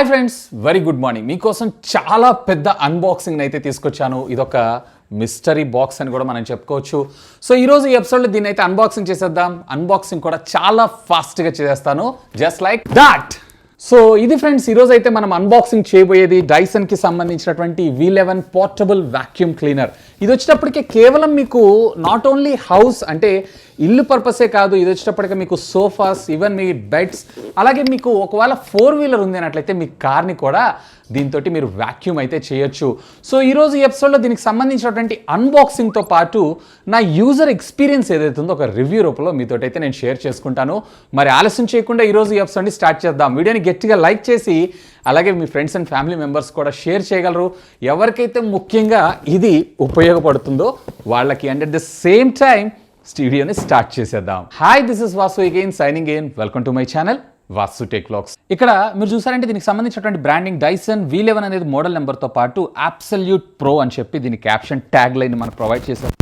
Hi friends, very good morning. మీకోసం చాలా పెద్ద అన్బాక్సింగ్ అయితే తీసుకొచ్చాను. ఇదొక మిస్టరీ బాక్స్ అని కూడా మనం చెప్పుకోవచ్చు. సో ఈరోజు ఈ ఎపిసోడ్లో దీన్ని అయితే అన్బాక్సింగ్ చేసేద్దాం. అన్బాక్సింగ్ కూడా చాలా ఫాస్ట్గా చేసేస్తాను, జస్ట్ లైక్ దాట్. సో ఇది ఫ్రెండ్స్, ఈరోజు అయితే మనం అన్బాక్సింగ్ చేయబోయేది డైసన్కి సంబంధించినటువంటి V11 పోర్టబుల్ వాక్యూమ్ క్లీనర్. ఇది వచ్చేటప్పటికే కేవలం మీకు నాట్ ఓన్లీ హౌస్ అంటే ఇల్లు పర్పసే కాదు, ఇది వచ్చేటప్పటికే మీకు సోఫాస్, ఈవెన్ మీ బెడ్స్, అలాగే మీకు ఒకవేళ 4-wheeler ఉంది అన్నట్లయితే మీ కార్ని కూడా దీంతో మీరు వాక్యూమ్ అయితే చేయొచ్చు. సో ఈరోజు ఈ ఎపిసోడ్లో దీనికి సంబంధించినటువంటి అన్బాక్సింగ్తో పాటు నా యూజర్ ఎక్స్పీరియన్స్ ఏదైతే ఉందో ఒక రివ్యూ రూపంలో మీతో అయితే నేను షేర్ చేసుకుంటాను. మరి ఆలస్యం చేయకుండా ఈరోజు ఈ ఎపిసోడ్ని స్టార్ట్ చేద్దాం. వీడియోని గట్టిగా లైక్ చేసి అలాగే మీ ఫ్రెండ్స్ అండ్ ఫ్యామిలీ మెంబర్స్ కూడా షేర్ చేయగలరు, ఎవరికైతే ముఖ్యంగా ఇది ఉపయోగపడుతుందో వాళ్ళకి. And at the same time స్టూడియోని స్టార్ట్ చేసేద్దాం. Hi, this is Vasu again signing in. Welcome to my channel Vasu tech vlogs. ఇక్కడ మీరు చూసారంటే దీనికి సంబంధించినటువంటి బ్రాండింగ్ డైసన్ V11 అనేది మోడల్ నెంబర్తో పాటు అబ్సల్యూట్ ప్రో అని చెప్పి దీని క్యాప్షన్ ట్యాగ్ లైన్ మనకు ప్రొవైడ్ చేశారు.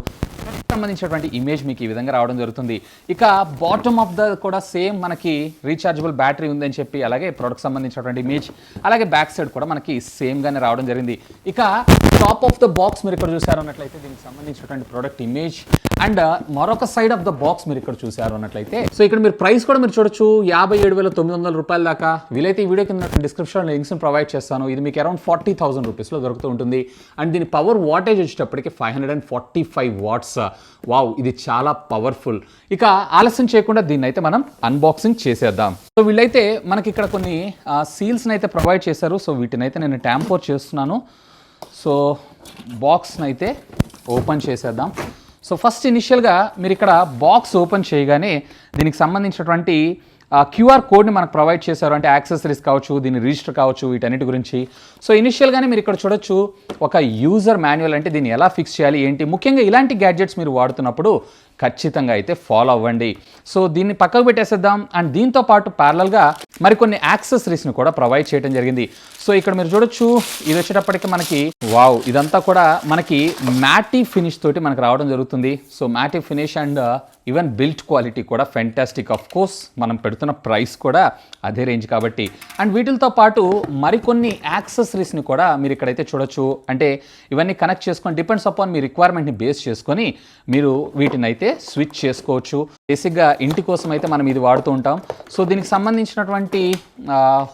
సంబంధించినటువంటి ఇమేజ్ మీకు ఈ విధంగా రావడం జరుగుతుంది. ఇక బాటమ్ ఆఫ్ ద కూడా సేమ్ మనకి రీఛార్జబుల్ బ్యాటరీ ఉందని చెప్పి, అలాగే ప్రొడక్ట్ సంబంధించినటువంటి ఇమేజ్, అలాగే బ్యాక్ సైడ్ కూడా మనకి సేమ్ గానే రావడం జరిగింది. ఇక టాప్ ఆఫ్ ద బాక్స్ మీరు ఇక్కడ చూసారు అన్నట్లయితే దీనికి సంబంధించినటువంటి ప్రొడక్ట్ ఇమేజ్, అండ్ మరొక సైడ్ ఆఫ్ ద బాక్స్ మీరు ఇక్కడ చూసారు అన్నట్లయితే, సో ఇక్కడ మీరు ప్రైస్ కూడా మీరు చూడొచ్చు, 57,900 రూపాయల దాకా. వీలైతే ఈ వీడియో కింద డిస్క్రిప్షన్ లింక్స్ ప్రొవైడ్ చేస్తాను. ఇది మీకు అరౌండ్ 40,000 రూపీస్లో దొరుకుతూ ఉంటుంది. అండ్ దీని పవర్ వాటేజ్ వచ్చేటప్పటికి 545 వాట్స్. వావ్, ఇది చాలా పవర్ఫుల్. ఇక ఆలస్యం చేయకుండా దీన్ని అయితే మనం అన్బాక్సింగ్ చేసేద్దాం. సో వీళ్ళైతే మనకి ఇక్కడ కొన్ని సీల్స్ని అయితే ప్రొవైడ్ చేశారు. సో వీటిని అయితే నేను ట్యాంపర్ చేస్తున్నాను. సో బాక్స్ని అయితే ఓపెన్ చేసేద్దాం. సో ఫస్ట్ ఇనిషియల్గా మీరు ఇక్కడ బాక్స్ ఓపెన్ చేయగానే దీనికి సంబంధించినటువంటి QR కోడ్ని మనకు ప్రొవైడ్ చేశారు. అంటే యాక్సెసరీస్ కావచ్చు, దీని రిజిస్టర్ కావచ్చు, వీటన్నిటి గురించి. సో ఇనిషియల్గానే మీరు ఇక్కడ చూడొచ్చు ఒక యూజర్ మాన్యువల్, అంటే దీన్ని ఎలా ఫిక్స్ చేయాలి ఏంటి. ముఖ్యంగా ఇలాంటి గ్యాడ్జెట్స్ మీరు వాడుతున్నప్పుడు ఖచ్చితంగా అయితే ఫాలో అవ్వండి. సో దీన్ని పక్కకు పెట్టేసేద్దాం. అండ్ దీంతో పాటు ప్యారలల్గా మరికొన్ని యాక్సెసరీస్ని కూడా ప్రొవైడ్ చేయడం జరిగింది. సో ఇక్కడ మీరు చూడొచ్చు, ఇది వచ్చేటప్పటికి మనకి వావ్, ఇదంతా కూడా మనకి మ్యాటీ ఫినిష్ తోటి మనకు రావడం జరుగుతుంది. So మ్యాటీ finish and even built quality కూడా ఫెంటాస్టిక్. ఆఫ్ కోర్స్ మనం పెడుతున్న ప్రైస్ కూడా అదే రేంజ్ కాబట్టి. అండ్ వీటితో పాటు మరికొన్ని యాక్సెసరీస్ని కూడా మీరు ఇక్కడైతే చూడొచ్చు. అంటే ఇవన్నీ కనెక్ట్ చేసుకొని డిపెండ్స్ అపాన్ మీ రిక్వైర్మెంట్ని బేస్ చేసుకొని మీరు వీటిని అయితే స్విచ్ చేసుకోవచ్చు. బేసిక్గా ఇంటి కోసం అయితే మనం ఇది వాడుతూ ఉంటాం. సో దీనికి సంబంధించినటువంటి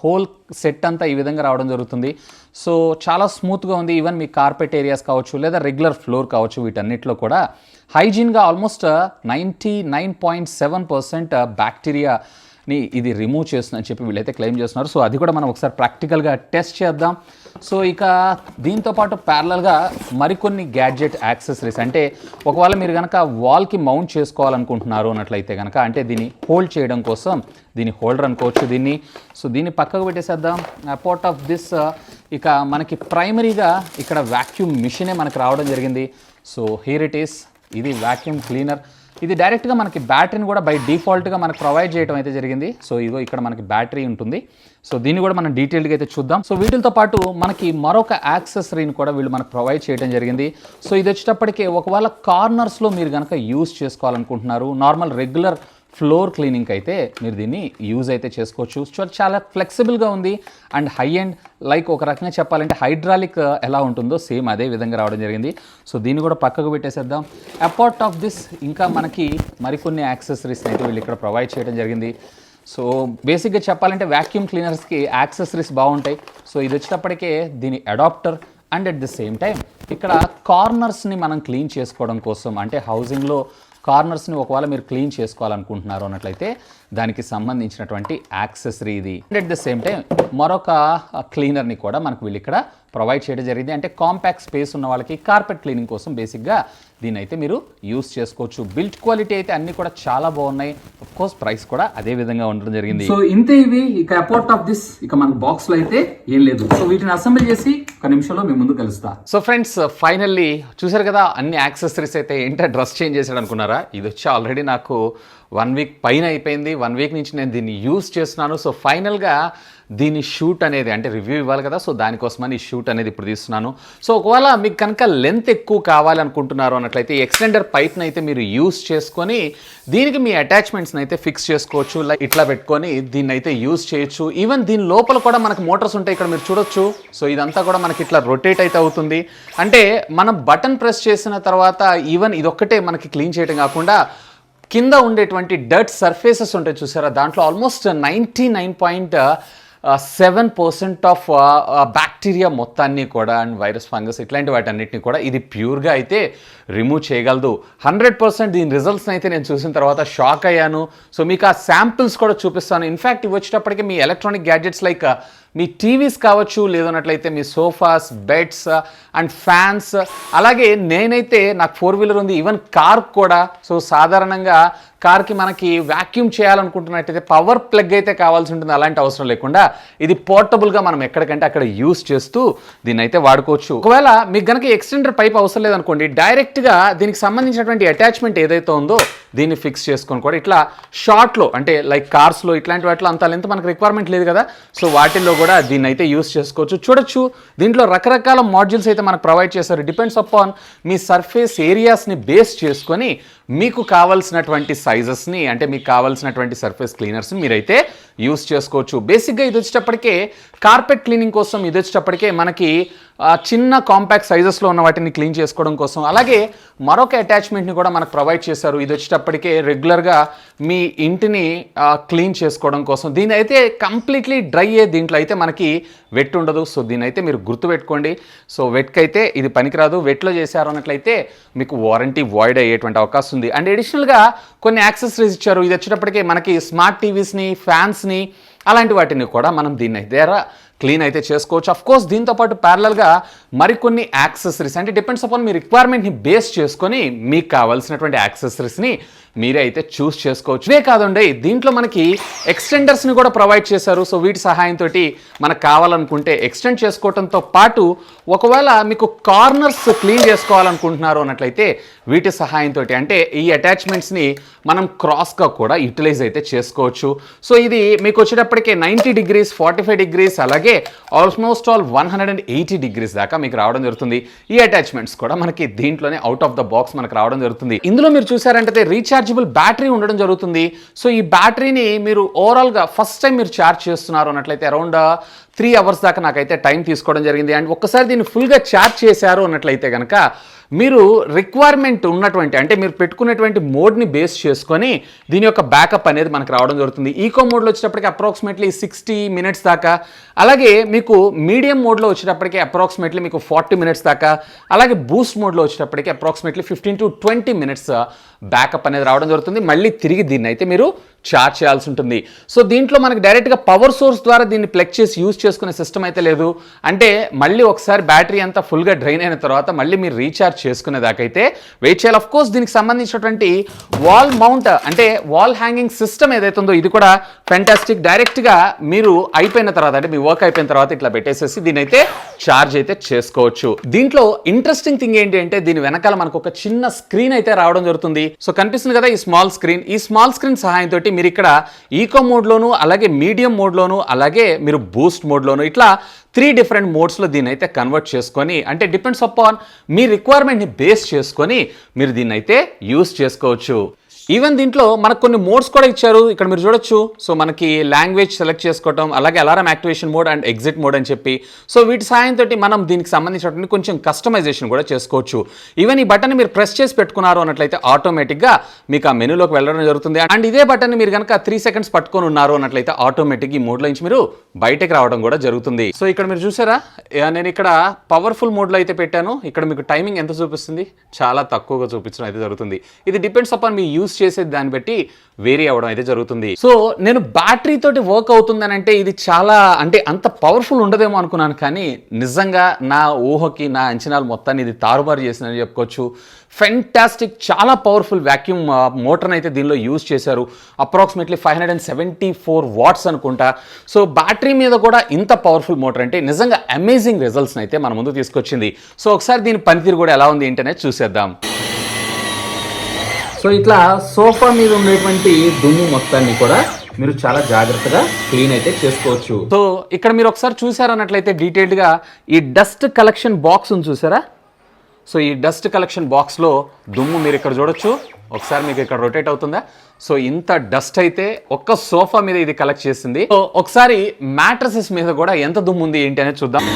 హోల్ సెట్ అంతా ఈ విధంగా రావడం జరుగుతుంది. సో చాలా స్మూత్గా ఉంది. ఈవెన్ మీ కార్పెట్ ఏరియాస్ కావచ్చు, లేదా రెగ్యులర్ ఫ్లోర్ కావచ్చు, వీటన్నిటిలో కూడా హైజీన్గా ఆల్మోస్ట్ 99.7% బ్యాక్టీరియాని ఇది రిమూవ్ చేస్తుందని చెప్పి వీళ్ళైతే క్లెయిమ్ చేస్తున్నారు. సో అది కూడా మనం ఒకసారి ప్రాక్టికల్గా టెస్ట్ చేద్దాం. సో ఇక దీంతో పాటు ప్యారలల్గా మరికొన్ని గ్యాడ్జెట్ యాక్సెసరీస్, అంటే ఒకవేళ మీరు కనుక వాల్కి మౌంట్ చేసుకోవాలనుకుంటున్నారు అన్నట్లయితే కనుక, అంటే దీన్ని హోల్డ్ చేయడం కోసం దీని హోల్డర్ అనుకోవచ్చు దీన్ని. సో దీన్ని పక్కకు పెట్టేసేద్దాం. అపార్ట్ ఆఫ్ దిస్ ఇక మనకి ప్రైమరీగా ఇక్కడ వాక్యూమ్ మిషనే మనకు రావడం జరిగింది. సో హియర్ ఇట్ ఈస్, ఇది వాక్యూమ్ క్లీనర్. ఇది డైరెక్ట్గా మనకి బ్యాటరీని కూడా బై డిఫాల్ట్గా మనకు ప్రొవైడ్ చేయడం అయితే జరిగింది. సో ఇదిగో ఇక్కడ మనకి బ్యాటరీ ఉంటుంది. సో దీన్ని కూడా మనం డీటెయిల్గా అయితే చూద్దాం. సో వీటితో పాటు మనకి మరొక యాక్సెసరీని కూడా వీళ్ళు మనకు ప్రొవైడ్ చేయడం జరిగింది. సో ఇది వచ్చేటప్పటికే ఒకవేళ కార్నర్స్లో మీరు కనుక యూజ్ చేసుకోవాలనుకుంటున్నారు, నార్మల్ రెగ్యులర్ ఫ్లోర్ క్లీనింగ్ అయితే మీరు దీన్ని యూజ్ అయితే చేసుకోవచ్చు. చాలా ఫ్లెక్సిబుల్గా ఉంది అండ్ హై అండ్, లైక్ ఒక రకంగా చెప్పాలంటే హైడ్రాలిక్ ఎలా ఉంటుందో సేమ్ అదే విధంగా రావడం జరిగింది. సో దీన్ని కూడా పక్కకు పెట్టేసేద్దాం. అపార్ట్ ఆఫ్ దిస్ ఇంకా మనకి మరికొన్ని యాక్సెసరీస్ని అయితే వీళ్ళు ఇక్కడ ప్రొవైడ్ చేయడం జరిగింది. సో బేసిక్గా చెప్పాలంటే వాక్యూమ్ క్లీనర్స్కి యాక్సెసరీస్ బాగుంటాయి. సో ఇది వచ్చేటప్పటికే దీని adapter and at the same time ఇక్కడ కార్నర్స్ని మనం క్లీన్ చేసుకోవడం కోసం, అంటే హౌసింగ్లో కార్నర్స్ని ఒకవేళ మీరు క్లీన్ చేసుకోవాలనుకుంటున్నారు అన్నట్లయితే దానికి సంబంధించినటువంటి యాక్సెసరీ ఇది. And at the same time మరొక క్లీనర్ని కూడా మనకు వీళ్ళు ఇక్కడ ప్రొవైడ్ చేయడం జరిగింది. అంటే కాంపాక్ట్ స్పేస్ ఉన్న వాళ్ళకి కార్పెట్ క్లీనింగ్ కోసం బేసిక్గా దీని అయితే మీరు యూస్ చేసుకోవచ్చు. బిల్ట్ క్వాలిటీ అయితే అన్ని కూడా చాలా బాగున్నాయి. ఆఫ్ కోర్స్ ప్రైస్ కూడా అదే విధంగా ఉండడం జరిగింది. సో ఇంతే ఇవి. ఇక అపార్ట్ ఆఫ్ దిస్ ఇక మనకు బాక్స్ లో అయితే ఏం లేదు. సో వీటిని అసెంబ్లీ చేసి ఒక నిమిషంలో మీ ముందు కలుస్తా. సో ఫ్రెండ్స్, ఫైనల్లీ చూసారు కదా అన్ని యాక్సెసరీస్ అయితే. ఏంటో డ్రెస్ చేంజ్ చేశాడు అనుకున్నారా? ఇది వచ్చి ఆల్రెడీ నాకు 1 వీక్ పైన అయిపోయింది. 1 వీక్ నుంచి నేను దీన్ని యూస్ చేస్తున్నాను. సో ఫైనల్గా దీని షూట్ అనేది అంటే రివ్యూ ఇవ్వాలి కదా, సో దానికోసమని ఈ షూట్ అనేది ఇప్పుడు తీస్తున్నాను. సో ఒకవేళ మీకు కనుక లెంత్ ఎక్కువ కావాలనుకుంటున్నారు అన్నట్లయితే ఎక్స్టెండర్ పైప్ని అయితే మీరు యూస్ చేసుకొని దీనికి మీ అటాచ్మెంట్స్ని అయితే ఫిక్స్ చేసుకోవచ్చు. లైక్ ఇట్లా పెట్టుకొని దీన్ని అయితే యూస్ చేయొచ్చు. ఈవెన్ దీని లోపల కూడా మనకు మోటార్స్ ఉంటాయి, ఇక్కడ మీరు చూడొచ్చు. సో ఇదంతా కూడా మనకి ఇట్లా రొటేట్ అయితే అవుతుంది. అంటే మనం బటన్ ప్రెస్ చేసిన తర్వాత ఈవెన్ ఇదొక్కటే మనకి క్లీన్ చేయడం కాకుండా కింద ఉండేటువంటి డర్ట్ సర్ఫేసెస్ ఉంటాయి చూసారా, దాంట్లో ఆల్మోస్ట్ 99.7% ఆఫ్ బ్యాక్టీరియా మొత్తాన్ని కూడా అండ్ వైరస్ ఫంగస్ ఇట్లాంటి వాటన్నిటిని కూడా ఇది ప్యూర్గా అయితే రిమూవ్ చేయగలదు. 100% దీని రిజల్ట్స్ని అయితే నేను చూసిన తర్వాత షాక్ అయ్యాను. సో మీకు ఆ శాంపిల్స్ కూడా చూపిస్తాను. ఇన్ఫ్యాక్ట్ ఇవి వచ్చేటప్పటికి మీ ఎలక్ట్రానిక్ గ్యాడ్జెట్స్ లైక్ మీ టీవీస్ కావచ్చు, లేదన్నట్లయితే మీ సోఫాస్, బెడ్స్ అండ్ ఫ్యాన్స్, అలాగే నేనైతే నాకు 4-వీలర్ ఉంది, ఈవెన్ కార్ కూడా. సో సాధారణంగా కార్కి మనకి వ్యాక్యూమ్ చేయాలనుకుంటున్నట్టయితే పవర్ ప్లగ్ అయితే కావాల్సి ఉంటుంది. అలాంటి అవసరం లేకుండా ఇది పోర్టబుల్గా మనం ఎక్కడికంటే అక్కడ యూస్ చేస్తూ దీన్ని అయితే వాడుకోవచ్చు. ఒకవేళ మీకు కనుక ఎక్స్టెండర్ పైప్ అవసరం లేదనుకోండి, డైరెక్ట్గా దీనికి సంబంధించినటువంటి అటాచ్మెంట్ ఏదైతే ఉందో దీన్ని ఫిక్స్ చేసుకొని కూడా ఇట్లా షార్ట్లో అంటే లైక్ కార్స్లో ఇట్లాంటి వాటిలో అంత లెంత్ మనకు రిక్వైర్మెంట్ లేదు కదా, సో వాటిల్లో కూడా దీన్ని అయితే యూస్ చేసుకోవచ్చు. చూడొచ్చు దీంట్లో రకరకాల మాడ్యూల్స్ అయితే మనకు ప్రొవైడ్ చేశారు. Depends upon me surface ఏరియాస్ని base చేసుకొని మీకు కావాల్సినటువంటి సైజెస్ని అంటే మీకు కావాల్సినటువంటి సర్ఫేస్ క్లీనర్స్ని మీరైతే యూస్ చేసుకోవచ్చు. బేసిక్గా ఇది వచ్చేటప్పటికే కార్పెట్ క్లీనింగ్ కోసం, ఇది వచ్చేటప్పటికే మనకి చిన్న కాంపాక్ట్ సైజెస్లో ఉన్న వాటిని క్లీన్ చేసుకోవడం కోసం, అలాగే మరొక అటాచ్మెంట్ని కూడా మనకు ప్రొవైడ్ చేశారు. ఇది వచ్చేటప్పటికే రెగ్యులర్గా మీ ఇంటిని క్లీన్ చేసుకోవడం కోసం. దీని అయితే కంప్లీట్లీ డ్రై దీంట్లో అయితే మనకి వెట్ ఉండదు. సో దీని అయితే మీరు గుర్తుపెట్టుకోండి. సో వెట్కి అయితే ఇది పనికిరాదు. వెట్లో చేశారు అన్నట్లయితే మీకు వారంటీ వాయిడ్ అయ్యేటువంటి అవకాశం ఉంది. అండ్ అడిషనల్గా కొన్ని యాక్సెసరీస్ ఇచ్చారు. ఇది వచ్చేటప్పటికే మనకి స్మార్ట్ టీవీస్ని, ఫ్యాన్స్ని అలాంటి వాటిని కూడా మనం దీన్ని ద్వారా క్లీన్ అయితే చేసుకోవచ్చు. అఫ్ కోర్స్ దీంతో పాటు ప్యారలల్గా మరికొన్ని యాక్సెసరీస్ అంటే డిపెండ్స్ అపాన్ మీ రిక్వైర్మెంట్ని బేస్ చేసుకొని మీకు కావాల్సినటువంటి యాక్సెసరీస్ని మీరే అయితే చూస్ చేసుకోవచ్చు. ఇదే కాదండి, దీంట్లో మనకి ఎక్స్టెండర్స్ని కూడా ప్రొవైడ్ చేశారు. సో వీటి సహాయంతో మనకు కావాలనుకుంటే ఎక్స్టెండ్ చేసుకోవడంతో పాటు ఒకవేళ మీకు కార్నర్స్ క్లీన్ చేసుకోవాలనుకుంటున్నారు అన్నట్లయితే వీటి సహాయంతో అంటే ఈ అటాచ్మెంట్స్ని మనం క్రాస్గా కూడా యూటిలైజ్ అయితే చేసుకోవచ్చు. సో ఇది మీకు వచ్చేటప్పటికే 90 degrees, 45 degrees, అలాగే ఆల్మోస్ట్ ఆల్ 180 degrees దాకా మీకు రావడం జరుగుతుంది. ఈ అటాచ్మెంట్స్ కూడా మనకి దీంట్లోనే అవుట్ ఆఫ్ ద బాక్స్ మనకు రావడం జరుగుతుంది. ఇందులో మీరు చూసారంటే రీఛార్జబుల్ బ్యాటరీ ఉండడం జరుగుతుంది. సో ఈ బ్యాటరీని మీరు ఓవరాల్గా ఫస్ట్ టైం మీరు ఛార్జ్ చేస్తున్నారు అన్నట్లయితే అరౌండ్ 3 hours దాకా నాకైతే టైం తీసుకోవడం జరిగింది. అండ్ ఒక్కసారి దీన్ని ఫుల్గా ఛార్జ్ చేశారు అన్నట్లయితే కనుక మీరు రిక్వైర్మెంట్ ఉన్నటువంటి అంటే మీరు పెట్టుకునేటువంటి మోడ్ని బేస్ చేసుకొని దీని యొక్క బ్యాకప్ అనేది మనకు రావడం జరుగుతుంది. ఈకో మోడ్లో వచ్చేటప్పటికి అప్రాక్సిమేట్లీ 60 minutes దాకా, అలాగే మీకు మీడియం మోడ్లో వచ్చేటప్పటికి అప్రాక్సిమేట్లీ మీకు 40 minutes దాకా, అలాగే బూస్ట్ మోడ్లో వచ్చేటప్పటికి అప్రాక్సిమేట్లీ 15 to 20 minutes బ్యాకప్ అనేది రావడం జరుగుతుంది. మళ్ళీ తిరిగి దీన్ని అయితే మీరు ఛార్జ్ చేయాల్సి ఉంటుంది. సో దీంట్లో మనకి డైరెక్ట్గా పవర్ సోర్స్ ద్వారా దీన్ని ప్లగ్ చేసి యూజ్ చేసుకునే సిస్టమ్ అయితే లేదు. అంటే మళ్ళీ ఒకసారి బ్యాటరీ అంతా ఫుల్గా డ్రైన్ అయిన తర్వాత మళ్ళీ మీరు రీఛార్జ్ చేసుకునేదాకైతే వెయిట్ చేయాలి. ఆఫ్ కోర్స్ దీనికి సంబంధించినటువంటి వాల్ మౌంట్ అంటే వాల్ హ్యాంగింగ్ సిస్టమ్ ఏదైతే ఉందో ఇది కూడా ఫెంటాస్టిక్. డైరెక్ట్గా మీరు అయిపోయిన తర్వాత అంటే మీ వర్క్ అయిపోయిన తర్వాత ఇట్లా పెట్టేసేసి దీని అయితే ఛార్జ్ అయితే చేసుకోవచ్చు. దీంట్లో ఇంట్రెస్టింగ్ థింగ్ ఏంటి అంటే దీని వెనకాల మనకు ఒక చిన్న స్క్రీన్ అయితే రావడం జరుగుతుంది. సో కనిపిస్తుంది కదా ఈ స్మాల్ స్క్రీన్. ఈ స్మాల్ స్క్రీన్ సహాయంతో మీరు ఇక్కడ ఈకో మోడ్లోను, అలాగే మీడియం మోడ్లోను, అలాగే మీరు బూస్ట్ మోడ్లోను ఇట్లా 3 different మోడ్స్లో దీన్ని అయితే కన్వర్ట్ చేసుకొని అంటే డిపెండ్స్ అపాన్ మీ రిక్వైర్మెంట్ని బేస్ చేసుకొని మీరు దీన్ని అయితే యూస్ చేసుకోవచ్చు. ఈవెన్ దీంట్లో మనకు కొన్ని మోడ్స్ కూడా ఇచ్చారు. ఇక్కడ మీరు చూడొచ్చు. సో మనకి లాంగ్వేజ్ సెలెక్ట్ చేసుకోవటం, అలాగే alarm activation mode and exit mode అని చెప్పి సో వీటి సహాయంతో మనం దీనికి సంబంధించినటువంటి కొంచెం కస్టమైజేషన్ కూడా చేసుకోవచ్చు. ఈవెన్ ఈ బటన్ మీరు ప్రెస్ చేసి పెట్టుకున్నారు అన్నట్లయితే ఆటోమేటిక్గా మీకు ఆ మెనూలోకి వెళ్ళడం జరుగుతుంది. అండ్ ఇదే బటన్ మీరు కనుక 3 seconds పట్టుకొని ఉన్నారు అన్నట్లయితే ఆటోమేటిక్ ఈ మోడ్లో నుంచి మీరు బయటకు రావడం కూడా జరుగుతుంది. సో ఇక్కడ మీరు చూసారా, నేను ఇక్కడ పవర్ఫుల్ మోడ్లో అయితే పెట్టాను. ఇక్కడ మీకు టైమింగ్ ఎంత చూపిస్తుంది, చాలా తక్కువగా చూపించడం అయితే జరుగుతుంది. ఇది డిపెండ్స్ అపాన్ మీ యూస్ చేసేది దాన్ని బట్టి వేరీ అవ్వడం అయితే జరుగుతుంది. సో నేను బ్యాటరీ తోటి వర్క్ అవుతుందని అంటే ఇది చాలా అంటే అంత పవర్ఫుల్ ఉండదేమో అనుకున్నాను, కానీ నిజంగా నా ఊహకి నా అంచనాలు మొత్తాన్ని ఇది తారుమారు చేసిందని చెప్పుకోవచ్చు. ఫెంటాస్టిక్, చాలా పవర్ఫుల్ వ్యాక్యూమ్ మోటార్ని అయితే దీనిలో యూజ్ చేశారు. అప్రాక్సిమేట్లీ 574 watts అనుకుంటా. సో బ్యాటరీ మీద కూడా ఇంత పవర్ఫుల్ మోటార్ అంటే నిజంగా అమేజింగ్ రిజల్ట్స్ని అయితే మన ముందు తీసుకొచ్చింది. సో ఒకసారి దీని పనితీరు కూడా ఎలా ఉంది ఏంటనే చూసేద్దాం. సో ఇట్లా సోఫా మీద ఉండేటువంటి దుమ్ము మొత్తాన్ని కూడా మీరు చాలా జాగ్రత్తగా క్లీన్ అయితే చేసుకోవచ్చు. సో ఇక్కడ మీరు ఒకసారి చూసారన్నట్లయితే డీటెయిల్డ్గా ఈ డస్ట్ కలెక్షన్ బాక్స్ ఉంది చూసారా. సో ఈ డస్ట్ కలెక్షన్ బాక్స్లో దుమ్ము మీరు ఇక్కడ చూడొచ్చు. ఒకసారి మీకు ఇక్కడ రొటేట్ అవుతుందా. సో ఇంత డస్ట్ అయితే ఒక్క సోఫా మీద ఇది కలెక్ట్ చేసింది. సో ఒకసారి మ్యాట్రసెస్ మీద కూడా ఎంత దుమ్ము ఉంది ఏంటి అనేది చూద్దాం.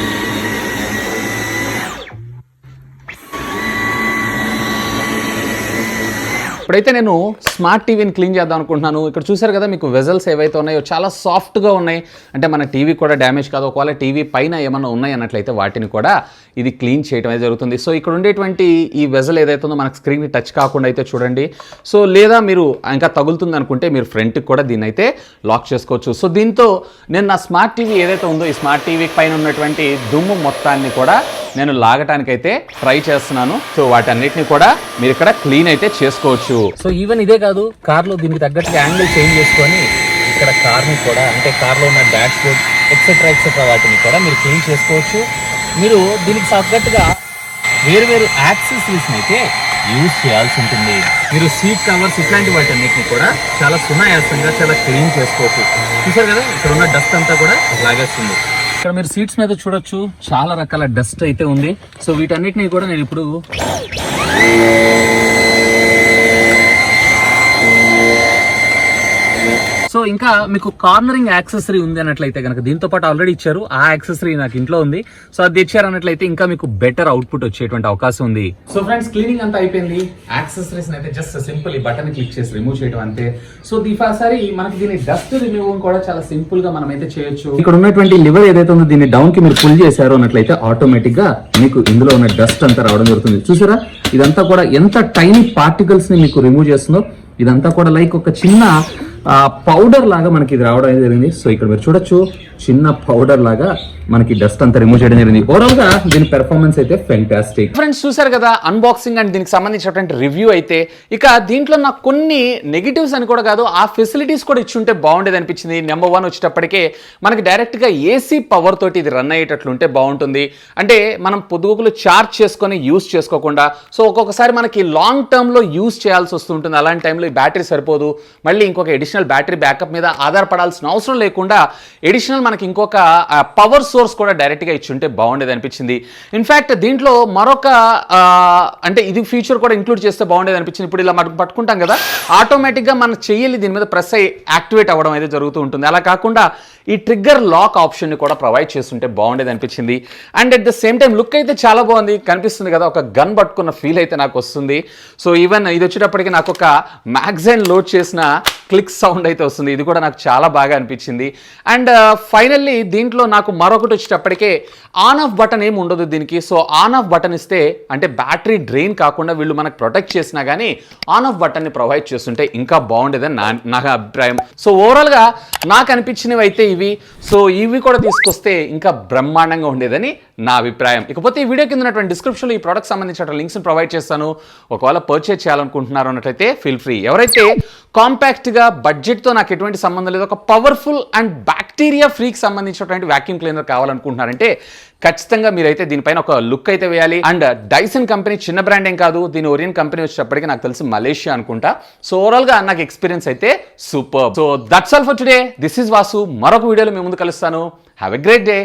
ఇప్పుడైతే నేను స్మార్ట్ టీవీని క్లీన్ చేద్దాం అనుకుంటున్నాను. ఇక్కడ చూసారు కదా మీకు వెజల్స్ ఏవైతే ఉన్నాయో చాలా సాఫ్ట్గా ఉన్నాయి. అంటే మన టీవీ కూడా డ్యామేజ్ కాదు. ఒకవేళ టీవీ పైన ఏమన్నా ఉన్నాయి అన్నట్లయితే వాటిని కూడా ఇది క్లీన్ చేయడం అయితే జరుగుతుంది. సో ఇక్కడ ఉండేటువంటి ఈ వెజల్ ఏదైతే ఉందో మనకు స్క్రీన్ టచ్ కాకుండా అయితే చూడండి. సో లేదా మీరు ఇంకా తగులుతుంది అనుకుంటే మీరు ఫ్రంట్కి కూడా దీన్ని అయితే లాక్ చేసుకోవచ్చు. సో దీంతో నేను నా స్మార్ట్ టీవీ ఏదైతే ఉందో ఈ స్మార్ట్ టీవీ పైన ఉన్నటువంటి దుమ్ము మొత్తాన్ని కూడా నేను లాగటానికైతే ట్రై చేస్తున్నాను. సో వాటన్నిటిని కూడా మీరు ఇక్కడ క్లీన్ అయితే చేసుకోవచ్చు. సో ఈవెన్ ఇదే కాదు, కార్లో దీనికి తగ్గట్టుగా యాంగిల్ చేంజ్ చేసుకొని ఇక్కడ కార్ని కూడా అంటే కార్లో ఉన్న డాష్ బోర్డ్ ఎక్సెట్రా వాటిని కూడా మీరు క్లీన్ చేసుకోవచ్చు. మీరు దీనికి తగ్గట్టుగా వేరు యాక్సెసరీస్ని అయితే యూజ్ చేయాల్సి ఉంటుంది. మీరు సీట్ కవర్స్ ఇట్లాంటి వాటన్నిటిని కూడా చాలా సునాయాసంగా చాలా క్లీన్ చేసుకోవచ్చు. చూసారు కదా ఇక్కడ ఉన్న డస్ట్ అంతా కూడా లాగేస్తుంది. ఇక్కడ మీరు సీట్స్ మీద చూడొచ్చు చాలా రకాల డస్ట్ అయితే ఉంది. సో వీటన్నిటిని కూడా నేను ఇప్పుడు సో ఇంకా మీకు కార్నరింగ్ యాక్సెసరీ ఉంది అన్నట్లయితే కనుక దీంతో పాటు ఆల్రెడీ ఇచ్చారు. ఆ యాక్సెసరీ నాకు ఇంట్లో ఉంది. సో అది ఇచ్చారు అన్నట్లయితే ఇంకా మీకు బెటర్ అవుట్పుట్ వచ్చేటువంటి అవకాశం ఉంది. సో ఫ్రెండ్స్ క్లీనింగ్ అంతా అయిపోయింది. యాక్సెసరీస్ అయితే జస్ట్ సింపుల్ ఈ బటన్ క్లిక్ చేసి రిమూవ్ చేయడం అంతే. సో దీసారి మనకి దీని డస్ట్ రిమూవ్ కూడా చాలా సింపుల్ గా మనం అయితే చేయొచ్చు. ఇక్కడ ఉన్నటువంటి లివర్ ఏదైతే ఉందో దీన్ని డౌన్ కి మీరు పుల్ చేశారు అన్నట్లయితే ఆటోమేటిక్ గా మీకు ఇందులో ఉన్న డస్ట్ అంతా రావడం జరుగుతుంది. చూసారా ఇదంతా కూడా ఎంత టైనీ పార్టికల్స్ ని మీకు రిమూవ్ చేస్తుందో. ఇదంతా కూడా లైక్ ఒక చిన్న పౌడర్ లాగా మనకి ఇది రావడం జరిగింది. సో ఇక్కడ మీరు చూడొచ్చు చిన్న పౌడర్ లాగా మనకి డస్ట్ అంతా రిమూవ్ చేయడం జరిగింది. ఓవరాల్ గా దీని పెర్ఫార్మెన్స్ అయితే ఫెంటాస్టిక్. ఫ్రెండ్స్ చూసారు కదా అన్బాక్సింగ్ అండ్ దీనికి సంబంధించినటువంటి రివ్యూ అయితే. ఇక దీంట్లో నాకు కొన్ని నెగిటివ్స్ అని కూడా కాదు, ఆ ఫెసిలిటీస్ కూడా ఇచ్చుంటే బాగుండేది అనిపించింది. నెంబర్ 1 వచ్చేటప్పటికే మనకి డైరెక్ట్ గా ఏసీ పవర్ తోటి ఇది రన్ అయ్యేటట్లుంటే బాగుంటుంది. అంటే మనం పొద్దుగుకులు చార్జ్ చేసుకొని యూస్ చేసుకోకుండా సో ఒక్కొక్కసారి మనకి లాంగ్ టర్మ్ లో యూస్ చేయాల్సి వస్తుంటుంది. అలాంటి టైంలో ఈ బ్యాటరీ సరిపోదు, మళ్ళీ ఇంకొక ఎడిషనల్ బ్యాటరీ బ్యాకప్ మీద ఆధారపడాల్సిన అవసరం లేకుండా ఎడిషనల్ మనకి ఇంకొక పవర్ సోర్స్ కూడా డైరెక్ట్గా ఇచ్చుంటే బాగుండేది అనిపించింది. ఇన్ఫ్యాక్ట్ దీంట్లో మరొక అంటే ఇది ఫీచర్ కూడా ఇంక్లూడ్ చేస్తే బాగుండేది అనిపించింది. ఇప్పుడు ఇలా మనం పట్టుకుంటాం కదా ఆటోమేటిక్గా మన చెయ్యి దీని మీద ప్రెస్ అయ్యి యాక్టివేట్ అవ్వడం అయితే జరుగుతూ ఉంటుంది. అలా కాకుండా ఈ ట్రిగ్గర్ లాక్ ఆప్షన్ని కూడా ప్రొవైడ్ చేస్తుంటే బాగుండేది అనిపించింది. And at the same time look అయితే చాలా బాగుంది, కనిపిస్తుంది కదా ఒక గన్ పట్టుకున్న ఫీల్ అయితే నాకు వస్తుంది. సో ఈవెన్ ఇది వచ్చేటప్పటికి నాకు ఒక మ్యాగజైన్ లోడ్ చేసిన క్లిక్ సౌండ్ అయితే వస్తుంది. ఇది కూడా నాకు చాలా బాగా అనిపించింది. అండ్ ఫైనల్లీ దీంట్లో నాకు మరొకటి వచ్చేటప్పటికే ఆన్ ఆఫ్ బటన్ ఏమి ఉండదు దీనికి. సో ఆన్ ఆఫ్ బటన్ ఇస్తే అంటే బ్యాటరీ డ్రైన్ కాకుండా వీళ్ళు మనకు ప్రొటెక్ట్ చేసినా కానీ ఆన్ ఆఫ్ బటన్ని ప్రొవైడ్ చేస్తుంటే ఇంకా బాగుండేదని నా అభిప్రాయం. సో ఓవరాల్గా నాకు అనిపించినవి అయితే ఇవి. సో ఇవి కూడా తీసుకొస్తే ఇంకా బ్రహ్మాండంగా ఉండేదని నా అభిప్రాయం. ఇకపోతే ఈ వీడియో కింద ఉన్నటువంటి డిస్క్రిప్షన్లో ఈ ప్రోడక్ట్ సంబంధించిన లింక్స్ని ప్రొవైడ్ చేస్తాను. ఒకవేళ పర్చేజ్ చేయాలనుకుంటున్నారు అన్నట్లయితే ఫీల్ ఫ్రీ. ఎవరైతే కాంపాక్ట్గా బడ్జెట్తో నాకు ఎటువంటి సంబంధం లేదు, ఒక పవర్ఫుల్ అండ్ బ్యాక్టీరియా ఫ్రీకి సంబంధించినటువంటి వ్యాక్యూమ్ క్లీనర్ కావాలనుకుంటున్నారంటే ఖచ్చితంగా మీరైతే దీనిపైన ఒక లుక్ అయితే వేయాలి. అండ్ డైసన్ కంపెనీ చిన్న బ్రాండ్ ఏం కాదు, దీని ఒరియన్ కంపెనీ వచ్చేటప్పటికి నాకు తెలిసి మలేషియా అనుకుంటా. సో ఓవరాల్గా నాకు ఎక్స్పీరియన్స్ అయితే super. So that's all for today. This is Vasu. మరొక వీడియోలో మీ ముందు కలుస్తాను. Have a great day.